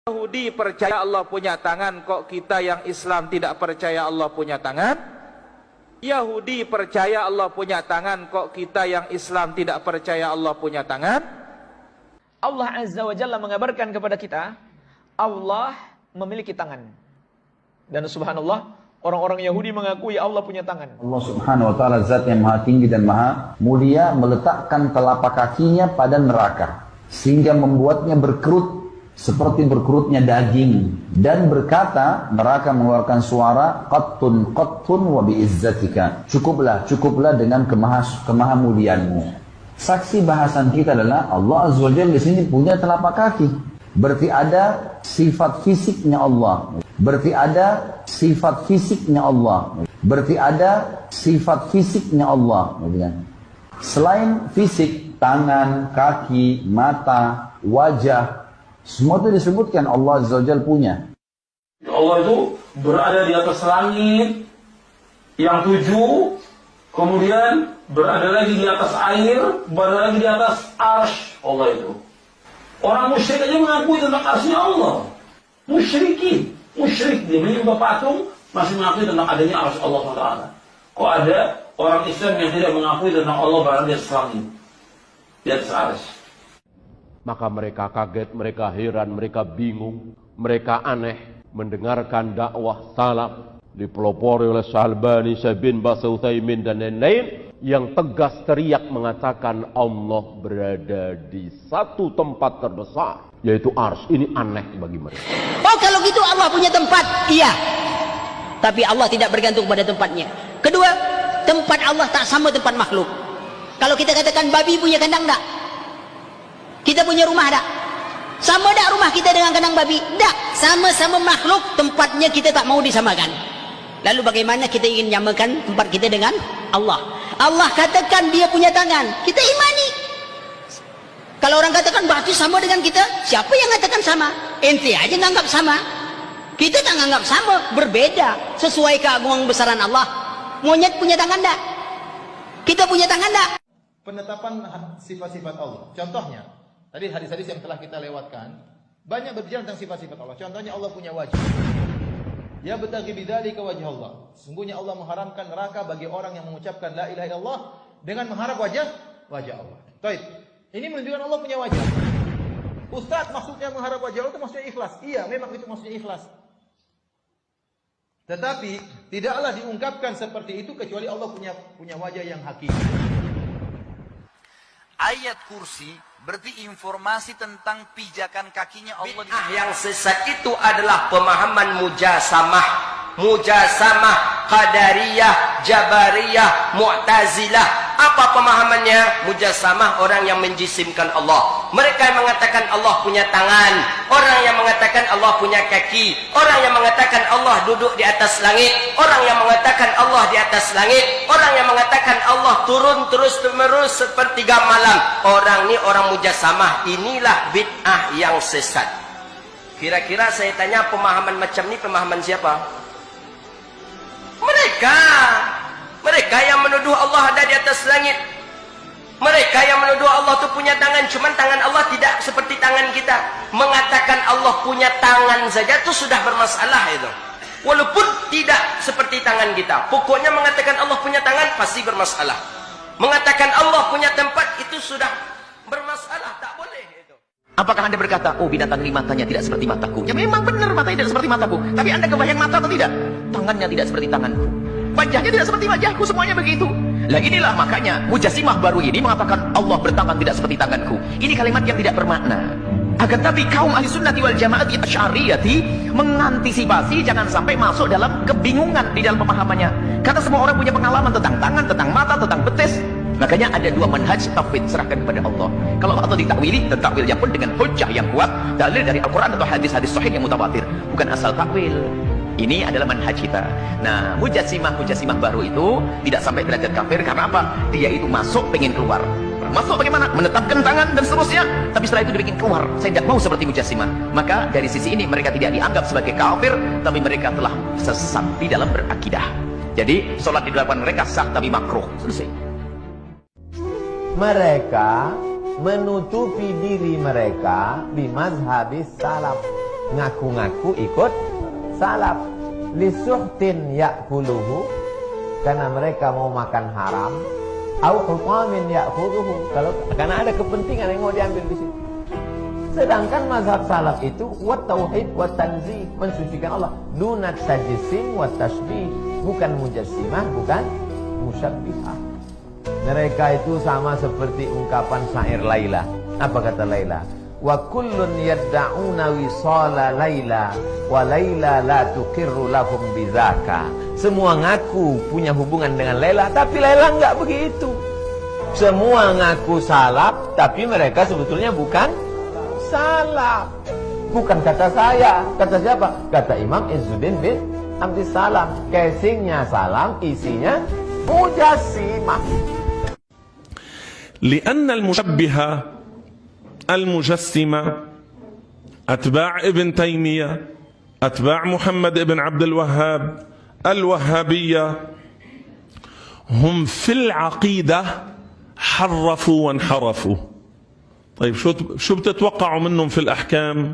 Yahudi percaya Allah punya tangan, kok kita yang Islam tidak percaya Allah punya tangan? Yahudi percaya Allah punya tangan, kok kita yang Islam tidak percaya Allah punya tangan? Allah Azza wa Jalla mengabarkan kepada kita, Allah memiliki tangan. Dan subhanallah, orang-orang Yahudi mengakui Allah punya tangan. Allah Subhanahu wa taala zat yang maha tinggi dan maha mulia meletakkan telapak kakinya pada neraka sehingga membuatnya berkerut seperti berkerutnya daging, dan berkata, neraka mengeluarkan suara, qattun qattun wa biizzatika, cukuplah dengan kemahamuliaanmu. Saksi bahasan kita adalah Allah Azza wa Jalla di sini punya telapak kaki. Berarti ada sifat fisiknya Allah. Berarti ada sifat fisiknya Allah. Berarti ada sifat fisiknya Allah. Selain fisik, tangan, kaki, mata, wajah, semua itu disebutkan Allah Azza wa Jalla punya. Allah itu berada di atas langit yang 7, kemudian berada lagi di atas air, berada lagi di atas arsy Allah itu. Orang musyrik aja mengakui tentang arsy Allah. Musyrik dia menyembah patung masih mengakui tentang adanya arsy Allah SWT. Kok ada orang Islam yang tidak mengakui tentang Allah berada di atas langit, di atas arsy? Maka mereka kaget, mereka heran, mereka bingung, mereka aneh mendengarkan dakwah salaf dipelopori oleh Syalbani, Syekh bin Baz, Utsaimin dan lain-lain yang tegas teriak mengatakan Allah berada di satu tempat terbesar, yaitu arsy. Ini aneh bagi mereka. Oh, kalau gitu Allah punya tempat, iya. Tapi Allah tidak bergantung pada tempatnya. Kedua, tempat Allah tak sama tempat makhluk. Kalau kita katakan babi punya kandang tak? Kita punya rumah tak? Sama tak rumah kita dengan kandang babi? Tak. Sama-sama makhluk, tempatnya kita tak mau disamakan. Lalu bagaimana kita ingin nyamakan tempat kita dengan Allah? Allah katakan dia punya tangan, kita imani. Kalau orang katakan berarti sama dengan kita, siapa yang katakan sama? Ente aja nganggap sama. Kita tak nganggap sama, berbeda sesuai keagungan besaran Allah. Monyet punya tangan tak? Kita punya tangan tak? Penetapan sifat-sifat Allah. Contohnya, tadi hadis-hadis yang telah kita lewatkan banyak berbicara tentang sifat-sifat Allah. Contohnya Allah punya wajah. Ya betaghi bidzalika wajh Allah. Sungguhnya Allah mengharamkan neraka bagi orang yang mengucapkan la ilaha illallah dengan mengharap wajah Allah. Baik. Ini menunjukkan Allah punya wajah. Ustaz, maksudnya mengharap wajah Allah itu maksudnya ikhlas. Iya, memang itu maksudnya ikhlas. Tetapi tidaklah diungkapkan seperti itu kecuali Allah punya wajah yang hakiki. Ayat kursi berarti informasi tentang pijakan kakinya Allah. Yang sesat itu adalah pemahaman mujasamah, qadariyah, jabariyah, mu'tazilah. Apa pemahamannya? Mujasamah, orang yang menjisimkan Allah. Mereka yang mengatakan Allah punya tangan, orang yang mengatakan Allah punya kaki, orang yang mengatakan Allah duduk di atas langit, orang yang mengatakan Allah di atas langit, orang yang mengatakan Allah turun terus-menerus sepertiga malam. Orang ini orang mujasamah. Inilah bid'ah yang sesat. Kira-kira saya tanya, pemahaman macam ini pemahaman siapa? Mereka yang menuduh Allah ada di atas langit. Mereka yang menuduh Allah itu punya tangan, cuman tangan Allah tidak seperti tangan kita. Mengatakan Allah punya tangan saja itu sudah bermasalah itu. Walaupun tidak seperti tangan kita. Pokoknya mengatakan Allah punya tangan pasti bermasalah. Mengatakan Allah punya tempat itu sudah bermasalah, tak boleh itu. Apakah Anda berkata, oh binatang ini matanya tidak seperti mataku? Ya memang benar matanya tidak seperti mataku. Tapi Anda kebayang mata atau tidak? Tangannya tidak seperti tanganku. Wajahnya tidak seperti wajahku, semuanya begitu. Lah inilah makanya Mujassimah baru ini mengatakan Allah bertangan tidak seperti tanganku. Ini kalimat yang tidak bermakna. Akan tapi kaum ahli sunnati wal jamaati asy'ariyati mengantisipasi jangan sampai masuk dalam kebingungan di dalam pemahamannya. Karena semua orang punya pengalaman tentang tangan, tentang mata, tentang betis. Makanya ada dua manhaj tauhid, serahkan kepada Allah. Kalau Allah ditakwili, dan takwilnya pun dengan hujjah yang kuat, dalil dari Al-Quran atau hadis-hadis sahih yang mutawatir, bukan asal takwil. Ini adalah manhaj kita. Nah, mujassimah baru itu tidak sampai derajat kafir karena apa? Dia itu masuk pengen keluar. Masuk bagaimana? Menetapkan tangan dan seterusnya. Tapi setelah itu dibikin keluar. Saya tidak mau seperti mujassimah. Maka dari sisi ini mereka tidak dianggap sebagai kafir, tapi mereka telah sesat di dalam berakidah. Jadi sholat di depan mereka sah tapi makruh. Selesai. Mereka menutupi diri mereka di mazhabis salaf. ngaku-ngaku ikut salaf. Lisuhtin ya'kuluhu, karena mereka mau makan haram. Au hutamin ya'kuluhu, karena ada kepentingan yang mau diambil di situ. Sedangkan mazhab salaf itu wat tauhid wat tanzih, mensucikan Allah, dunat tajsim wat tasbih, bukan mujassimah, bukan musyabbihah. Mereka itu sama seperti ungkapan syair Laila. Apa kata Laila? Wa kullun yadda'una wisala Laila wa Laila la tuqirru lahum bidzaka. Semua ngaku punya hubungan dengan Laila, tapi Laila enggak begitu. Semua ngaku salaf, tapi mereka sebetulnya bukan salaf. Bukan kata saya, kata siapa? Kata Imam Izzuddin bin Abdissalam. Casingnya salam, isinya mujassimah. لأن المشبهة المجسمة أتباع ابن تيمية، أتباع محمد بن عبد الوهاب، الوهابية، هم في العقيدة حرفوا وانحرفوا. طيب شو بتتوقعوا منهم في الأحكام؟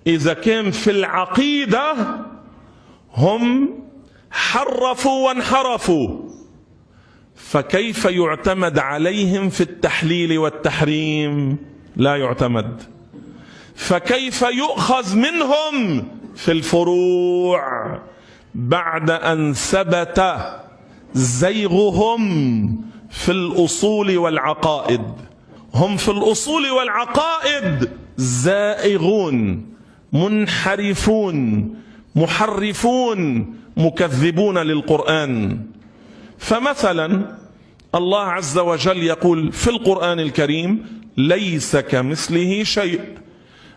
إذا كان في العقيدة هم حرفوا وانحرفوا، فكيف يعتمد عليهم في التحليل والتحريم؟ لا يعتمد. فكيف يؤخذ منهم في الفروع بعد أن ثبت زيغهم في الأصول والعقائد؟ هم في الأصول والعقائد زائغون منحرفون محرفون مكذبون للقرآن. فمثلا الله عز وجل يقول في القرآن الكريم ليس كمثله شيء.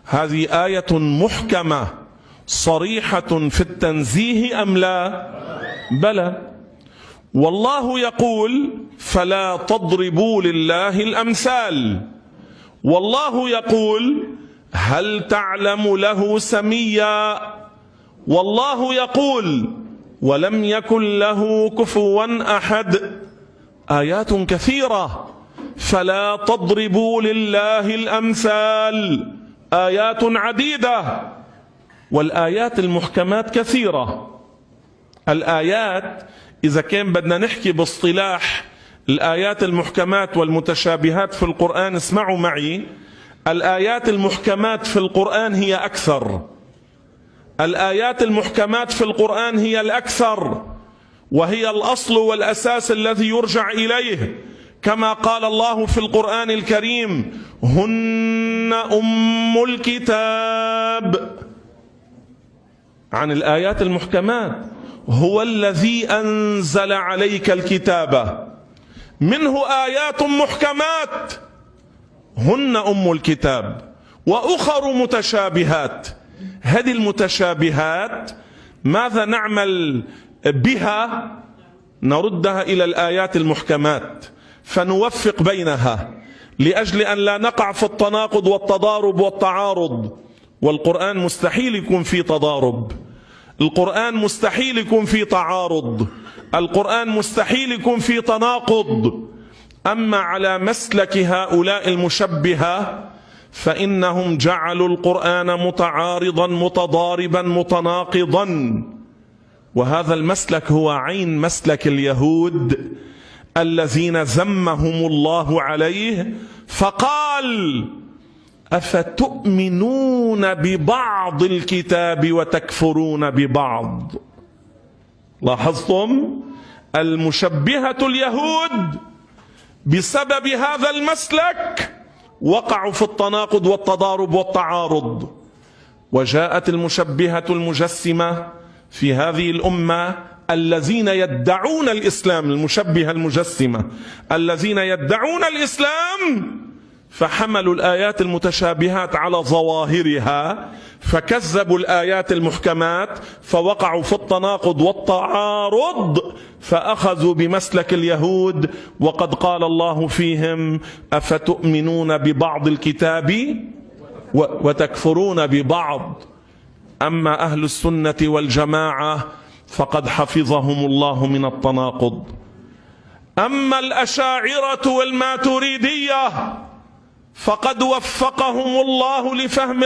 هذه آية محكمة صريحة في التنزيه أم لا؟ بلى. والله يقول فلا تضربوا لله الأمثال. والله يقول هل تعلم له سميا. والله يقول ولم يكن له كفوا أحد. آيات كثيرة. فلا تضربوا لله الأمثال، آيات عديدة. والآيات المحكمات كثيرة. الآيات إذا كان بدنا نحكي باصطلاح الآيات المحكمات والمتشابهات في القرآن، اسمعوا معي، الآيات المحكمات في القرآن هي أكثر. الآيات المحكمات في القرآن هي الأكثر، وهي الأصل والأساس الذي يرجع إليه، كما قال الله في القرآن الكريم هن أم الكتاب. عن الآيات المحكمات هو الذي أنزل عليك الكتاب، منه آيات محكمات هن أم الكتاب وأخر متشابهات. هذه المتشابهات ماذا نعمل بها؟ نردها إلى الآيات المحكمات فنوفق بينها لأجل أن لا نقع في التناقض والتضارب والتعارض. والقرآن مستحيل يكون في تضارب، القرآن مستحيل يكون في تعارض، القرآن مستحيل يكون في تناقض. أما على مسلك هؤلاء المشبهة فإنهم جعلوا القرآن متعارضا متضاربا متناقضا، وهذا المسلك هو عين مسلك اليهود الذين ذمهم الله عليه فقال أفتؤمنون ببعض الكتاب وتكفرون ببعض. لاحظتم؟ المشبهة اليهود بسبب هذا المسلك وقعوا في التناقض والتضارب والتعارض. وجاءت المشبهة المجسمة في هذه الأمة الذين يدعون الإسلام، المشبهة المجسمة الذين يدعون الإسلام، فحملوا الآيات المتشابهات على ظواهرها فكذبوا الآيات المحكمات فوقعوا في التناقض والتعارض فأخذوا بمسلك اليهود. وقد قال الله فيهم أفتؤمنون ببعض الكتاب وتكفرون ببعض. أما أهل السنة والجماعة فقد حفظهم الله من التناقض. أما الأشاعرة والماتريدية فقد وفقهم الله لفهم